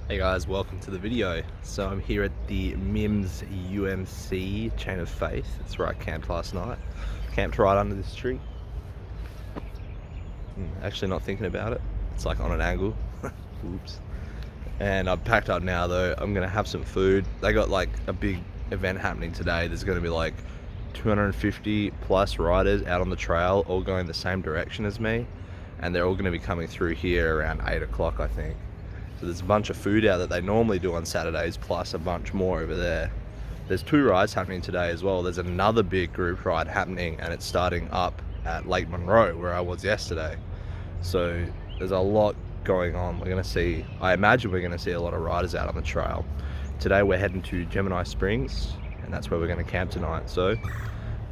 Hey guys, welcome to the video. So I'm here at the MIMS UMC Chain of Faith. It's where I camped last night. Camped right under this tree. Actually not thinking about it. It's like on an angle. Oops. And I've packed up now though. I'm gonna have some food. They got like a big event happening today. There's gonna be like 250 plus riders out on the trail, all going the same direction as me. And they're all gonna be coming through here around 8 o'clock, I think. So there's a bunch of food out that they normally do on Saturdays, plus a bunch more over there. There's 2 rides happening today as well. There's another big group ride happening, and it's starting up at Lake Monroe, where I was yesterday. So there's a lot going on. We're gonna see, I imagine we're gonna see a lot of riders out on the trail. Today we're heading to Gemini Springs, and that's where we're gonna camp tonight. So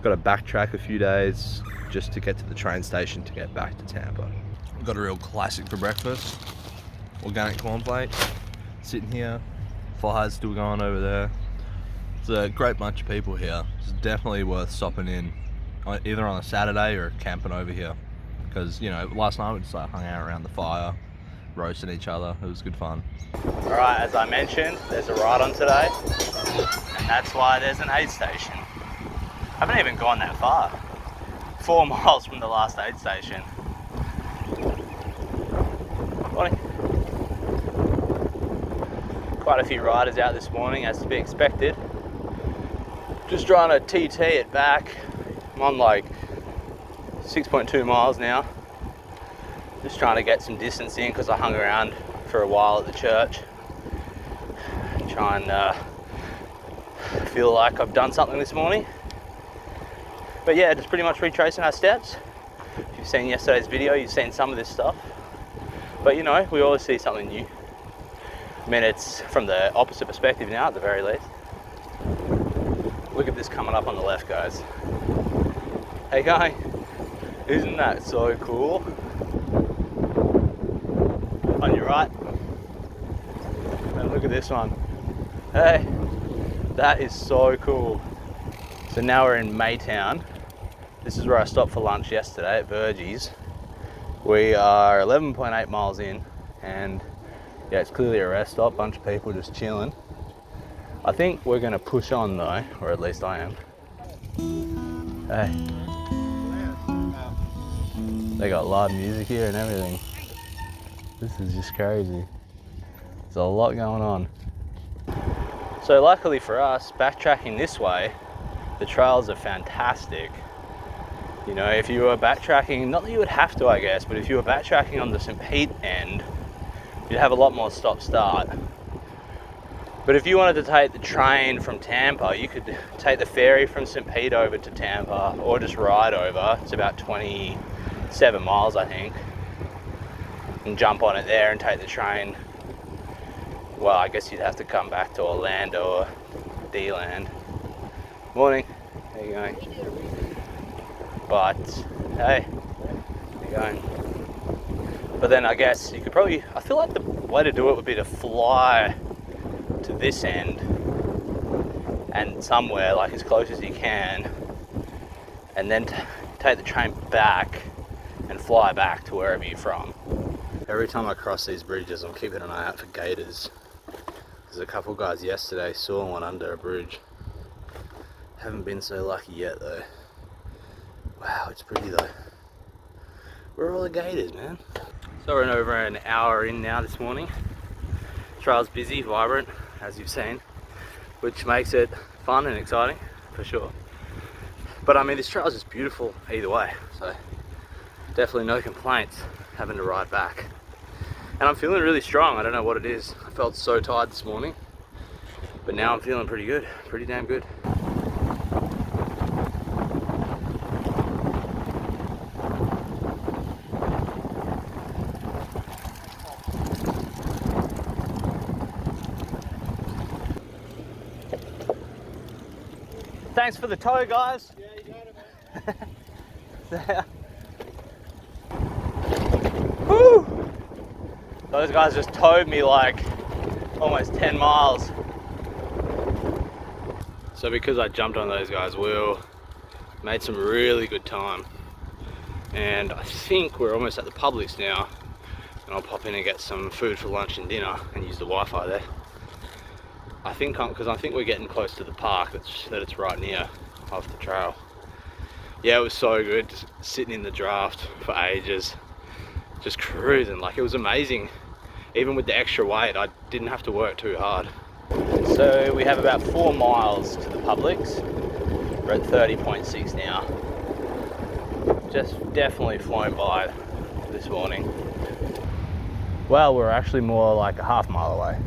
got to backtrack a few days just to get to the train station to get back to Tampa. Got a real classic for breakfast. Organic cornflake, sitting here, fire's still going over there. It's a great bunch of people here. It's definitely worth stopping in, either on a Saturday or camping over here. Because, you know, last night we just like hung out around the fire, roasting each other. It was good fun. Alright, as I mentioned, there's a ride on today, and that's why there's an aid station. I haven't even gone that far. 4 miles from the last aid station. Morning. Quite a few riders out this morning, as to be expected. Just trying to TT it back. I'm on like 6.2 miles now. Just trying to get some distance in because I hung around for a while at the church. Try and feel like I've done something this morning. But yeah, just pretty much retracing our steps. If you've seen yesterday's video, you've seen some of this stuff. But you know, we always see something new. I mean, it's from the opposite perspective now, at the very least. Look at this coming up on the left, guys. Hey, guy, isn't that so cool? On your right. And look at this one. Hey, that is so cool. So now we're in Maytown. This is where I stopped for lunch yesterday at Virgie's. We are 11.8 miles in, and yeah, it's clearly a rest stop, bunch of people just chilling. I think we're gonna push on though, or at least I am. Hey. They got loud music here and everything. This is just crazy. There's a lot going on. So luckily for us, backtracking this way, the trails are fantastic. You know, if you were backtracking, not that you would have to, I guess, but if you were backtracking on the St. Pete end, you'd have a lot more stop-start. But if you wanted to take the train from Tampa, you could take the ferry from St. Pete over to Tampa, or just ride over. It's about 27 miles, I think, and jump on it there and take the train. Well, I guess you'd have to come back to Orlando or Deland. Morning. How you going? But hey, how you going? But then I guess you could probably, I feel like the way to do it would be to fly to this end and somewhere like as close as you can, and then take the train back and fly back to wherever you're from. Every time I cross these bridges, I'm keeping an eye out for gators. There's a couple guys yesterday saw one under a bridge. Haven't been so lucky yet though. Wow, it's pretty though. Where are all the gators, man? So we're in over an hour in now this morning. Trail's busy, vibrant, as you've seen, which makes it fun and exciting, for sure. But I mean, this trail's just beautiful either way, so definitely no complaints having to ride back. And I'm feeling really strong, I don't know what it is. I felt so tired this morning, but now I'm feeling pretty good, pretty damn good. Thanks for the tow, guys. Yeah, you got it, man. Woo! Those guys just towed me like almost 10 miles. So because I jumped on those guys' wheel, made some really good time. And I think we're almost at the Publix now. and I'll pop in and get some food for lunch and dinner and use the Wi-Fi there. I think because I think we're getting close to the park that it's right near off the trail. Yeah, it was so good, just sitting in the draft for ages, just cruising. Like, it was amazing. Even with the extra weight, I didn't have to work too hard. So we have about 4 miles to the Publix. We're at 30.6 now. Just definitely flown by this morning. Well, we're actually more like a half mile away.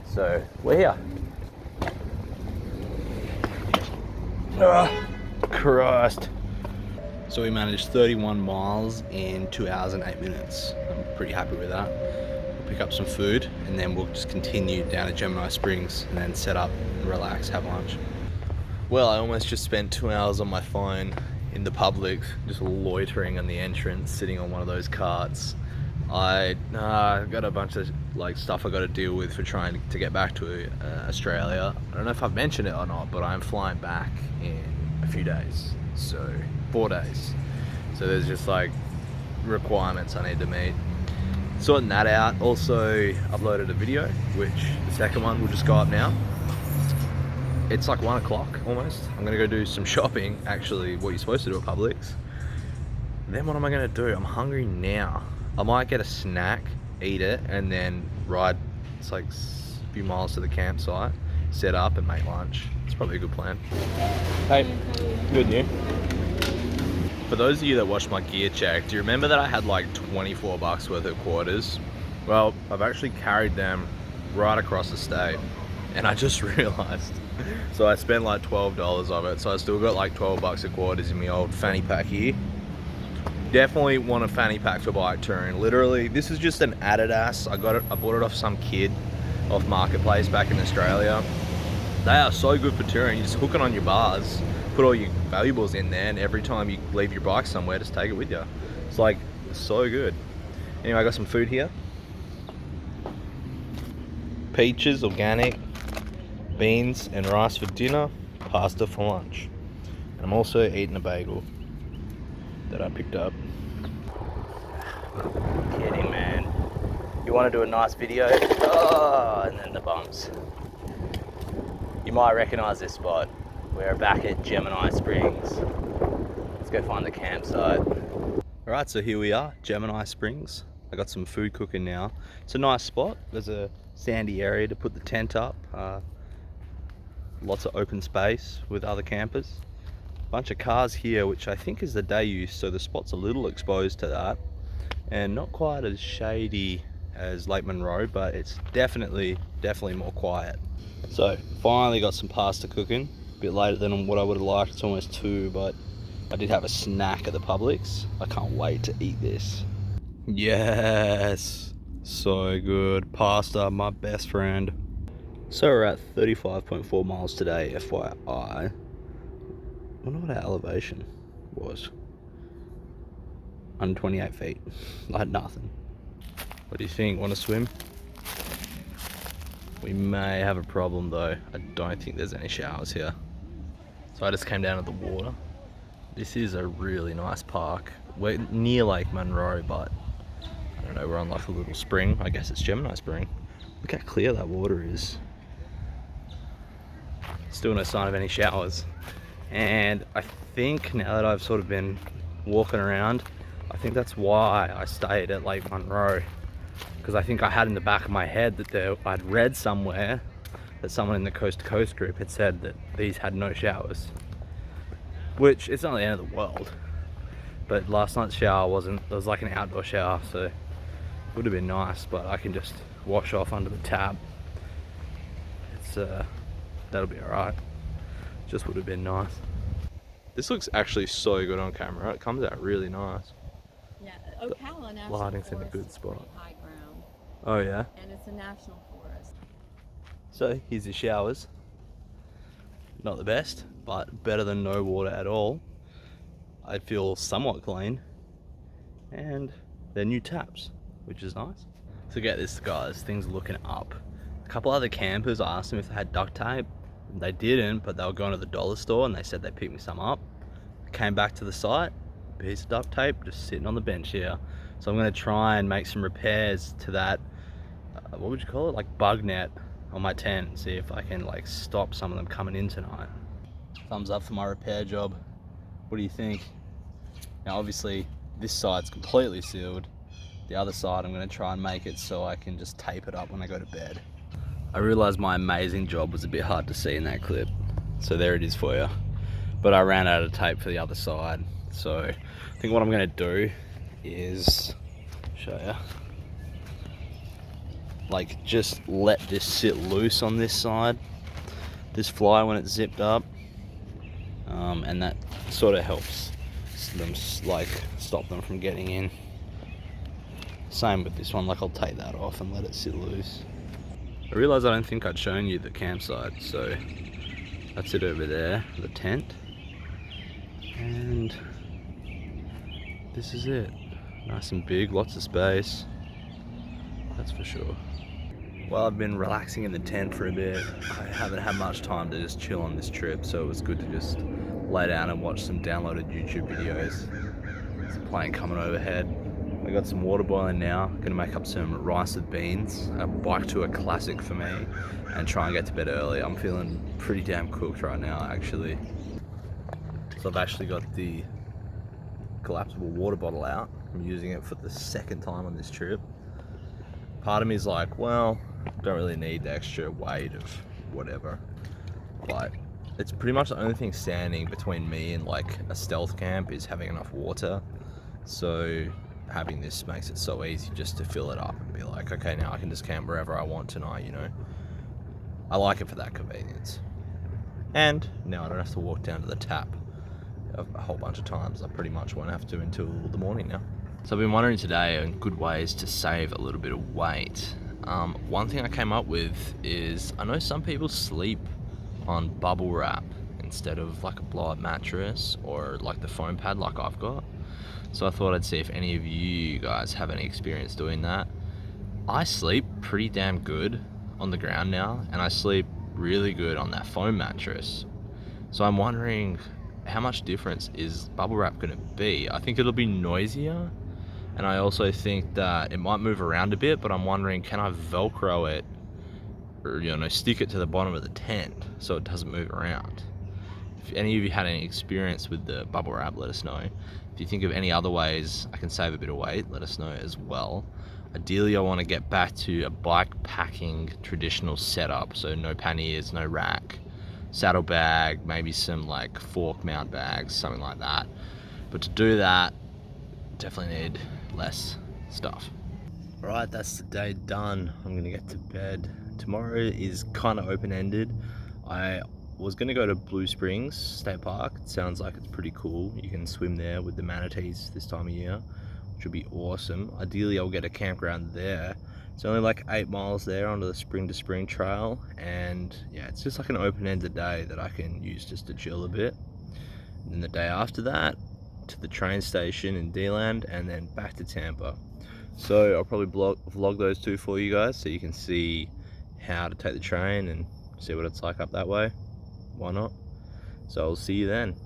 So we're here. Christ. So we managed 31 miles in 2 hours and 8 minutes. I'm pretty happy with that. We'll pick up some food and then we'll just continue down to Gemini Springs and then set up and relax, have lunch. Well, I almost just spent 2 hours on my phone in the Publix, just loitering on the entrance, sitting on one of those carts. I got a bunch of like stuff I got to deal with for trying to get back to Australia. I don't know if I've mentioned it or not, but I'm flying back in a few days, so 4 days. So there's just like requirements I need to meet. Sorting that out. Also uploaded a video, which the second one will just go up now. It's like 1 o'clock almost. I'm gonna go do some shopping, actually what you're supposed to do at Publix. Then what am I gonna do? I'm hungry now. I might get a snack, eat it, and then ride, it's like a few miles to the campsite, set up and make lunch. It's probably a good plan. Hey, good you? For those of you that watched my gear check, do you remember that I had like 24 bucks worth of quarters? Well, I've actually carried them right across the state, and I just realized. So I spent like $12 of it, so I still got like 12 bucks of quarters in my old fanny pack here. Definitely want a fanny pack for bike touring. Literally, this is just an Adidas. I bought it off some kid off Marketplace back in Australia. They are so good for touring. You just hook it on your bars, put all your valuables in there, and every time you leave your bike somewhere, just take it with you. It's like so good. Anyway, I got some food here. Peaches, organic, beans and rice for dinner, pasta for lunch. And I'm also eating a bagel that I picked up. Kidding, man. You want to do a nice video? Oh, and then the bumps. You might recognize this spot. We're back at Gemini Springs. Let's go find the campsite. Alright, so here we are, Gemini Springs. I got some food cooking now. It's a nice spot. There's a sandy area to put the tent up. Lots of open space with other campers. Bunch of cars here, which I think is the day use, so the spot's a little exposed to that, and not quite as shady as Lake Monroe, but it's definitely more quiet. So finally got some pasta cooking. A bit later than what I would have liked. It's almost 2, but I did have a snack at the Publix. I can't wait to eat this. Yes, so good. Pasta, my best friend. So we're at 35.4 miles today, FYI. I wonder what our elevation was. 128 feet. Like nothing. What do you think? Want to swim? We may have a problem though. I don't think there's any showers here. So I just came down to the water. This is a really nice park. We're near Lake Monroe, but I don't know, we're on like a little spring. I guess it's Gemini Spring. Look how clear that water is. Still no sign of any showers. And I think now that I've sort of been walking around, I think that's why I stayed at Lake Monroe, because I think I had in the back of my head that I'd read somewhere that someone in the Coast to Coast group had said that these had no showers, which it's not the end of the world, but last night's shower wasn't, it was like an outdoor shower, so it would have been nice, but I can just wash off under the tap. It's that'll be alright. Just would have been nice. This looks actually so good on camera. It comes out really nice. Yeah, Ocala National lighting's in a Forest good is spot. pretty high ground, Oh yeah? and it's a national forest. So here's the showers. Not the best, but better than no water at all. I feel somewhat clean. And they're new taps, which is nice. So get this, guys, things are looking up. A couple other campers asked them if they had duct tape. They didn't, but they were going to the dollar store and they said they picked me some up. Came back to the site, piece of duct tape just sitting on the bench here. So I'm gonna try and make some repairs to that, what would you call it? Like bug net on my tent. See if I can like stop some of them coming in tonight. Thumbs up for my repair job. What do you think? Now obviously this side's completely sealed. The other side I'm gonna try and make it so I can just tape it up when I go to bed. I realized my amazing job was a bit hard to see in that clip. So there it is for you. But I ran out of tape for the other side. So I think what I'm gonna do is show you. Like just let this sit loose on this side. This fly when it's zipped up. And that sort of helps them like stop them from getting in. Same with this one, like I'll take that off and let it sit loose. I realised I don't think I'd shown you the campsite, so that's it over there, the tent. And this is it. Nice and big, lots of space. That's for sure. Well, I've been relaxing in the tent for a bit. I haven't had much time to just chill on this trip, so it was good to just lay down and watch some downloaded YouTube videos. There's a plane coming overhead. I got some water boiling now. Gonna make up some rice with beans, a bike tour classic for me, and try and get to bed early. I'm feeling pretty damn cooked right now, actually. So I've actually got the collapsible water bottle out. I'm using it for the second time on this trip. Part of me is like, well, don't really need the extra weight of whatever, but it's pretty much the only thing standing between me and like a stealth camp is having enough water. So having this makes it so easy just to fill it up and be like, okay, now I can just camp wherever I want tonight, you know. I like it for that convenience. And now I don't have to walk down to the tap a whole bunch of times. I pretty much won't have to until the morning now. So I've been wondering today on good ways to save a little bit of weight. One thing I came up with is, I know some people sleep on bubble wrap instead of like a blow-up mattress or like the foam pad like I've got. So I thought I'd see if any of you guys have any experience doing that. I sleep pretty damn good on the ground now, and I sleep really good on that foam mattress. So I'm wondering, how much difference is bubble wrap gonna be? I think it'll be noisier, and I also think that it might move around a bit, but I'm wondering, can I Velcro it, or you know, stick it to the bottom of the tent so it doesn't move around? If any of you had any experience with the bubble wrap, let us know. If you think of any other ways I can save a bit of weight, let us know as well. Ideally, I want to get back to a bike packing traditional setup, so no panniers, no rack, saddlebag, maybe some like fork mount bags, something like that. But to do that, definitely need less stuff. Alright, that's the day done. I'm gonna get to bed. Tomorrow is kind of open-ended. I was gonna go to Blue Springs State Park. It sounds like it's pretty cool. You can swim there with the manatees this time of year, which would be awesome. Ideally, I'll get a campground there. It's only like 8 miles there onto the Spring to Spring trail, and yeah, it's just like an open-ended day that I can use just to chill a bit. And then the day after that, to the train station in Deland, and then back to Tampa. So I'll probably vlog those two for you guys so you can see how to take the train and see what it's like up that way. Why not? So I'll see you then.